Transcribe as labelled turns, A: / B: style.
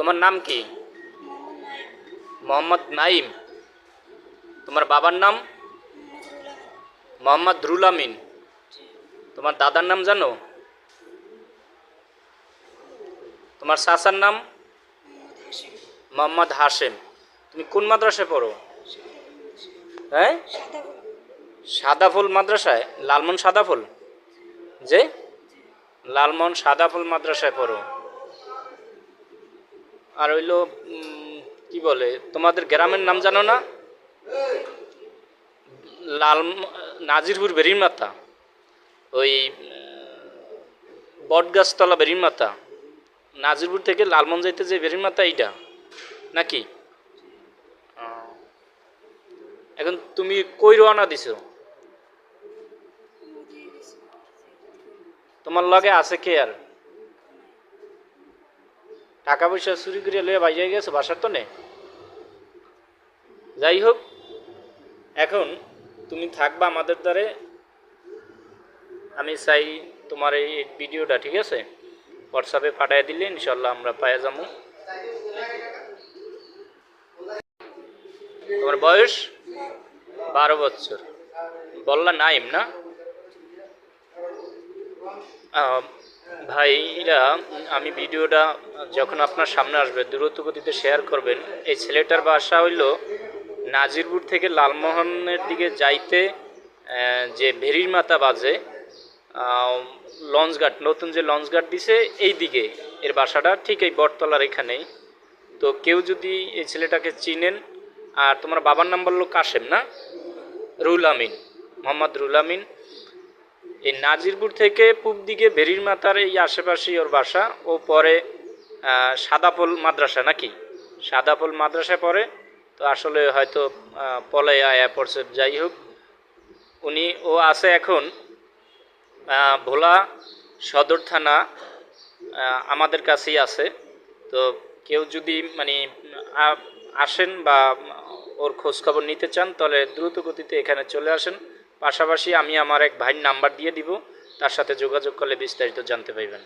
A: তোমার নাম কি? মোহাম্মদ নাইম। তোমার বাবার নাম? মোহাম্মদ রুল আমিন। তোমার দাদার নাম জানো? তোমার চাচার নাম? মোহাম্মদ হাশেম। তুমি কোন মাদ্রাসায় পড়ো? হ্যাঁ, সাদাফুল মাদ্রাসায়, লালমন সাদাফুল। যে লালমন সাদাফুল মাদ্রাসায় পড়ো। আর হইলো কি বলে, তোমাদের গ্রামের নাম জানো না? লাল নাজিরপুর বেরির মাথা, ওই বটগাছতলা বেরির মাথা, নাজিরপুর থেকে লালমন যাইতে যে বেরির মাথা, এইটা নাকি? এখন তুমি কই রওনা দিছো? তোমার লগে আছে কে? আর টাকা পয়সা চুরি করে লইয়া বাইরে গেছো বাসার তো নে। যাই হোক, এখন তুমি থাকবা আমাদের দ্বারে। আমি চাই তোমার এই ভিডিওটা, ঠিক আছে, হোয়াটসঅ্যাপে পাঠিয়ে দিলে ইনশাল্লাহ আমরা পাইয়া যাবো। তোমার বয়স 12 বছর বললা, নাইম না? ভাইরা, আমি ভিডিওটা যখন আপনার সামনে আসবে দ্রুত গতিতে শেয়ার করবেন। এই ছেলেটার বাসা হইল নাজিরপুর থেকে লালমোহনের দিকে যাইতে যে ভেরির মাথা বাজে লঞ্চঘাট, নতুন যে লঞ্চঘাট দিছে এই দিকে এর বাসাটা, ঠিক এই বটতলার এখানেই। তো কেউ যদি এই ছেলেটাকে চিনেন, আর তোমার বাবার নাম বললো কাশেম না? রুল আমিন, মোহাম্মদ রুল আমিন। এই নাজিরপুর থেকে পূব দিকে ভেরির মাথার এই আশেপাশেই ওর বাসা। ও পরে সাদাপোল মাদ্রাসা, নাকি সাদাপোল মাদ্রাসায় পড়ে। তো আসলে হয়তো পলাইয়া আয়া পড়ছে। যাই হোক, ও আছে এখন ভোলা সদর থানা আমাদের কাছেই আছে। তো কেউ যদি মানে আসেন বা ওর খোঁজখবর নিতে চান, তাহলে দ্রুত গতিতে এখানে চলে আসেন। পাশাপাশি আমি আমার এক ভাইয়ের নাম্বার দিয়ে দিব, তার সাথে যোগাযোগ করলে বিস্তারিত জানতে পারবেন।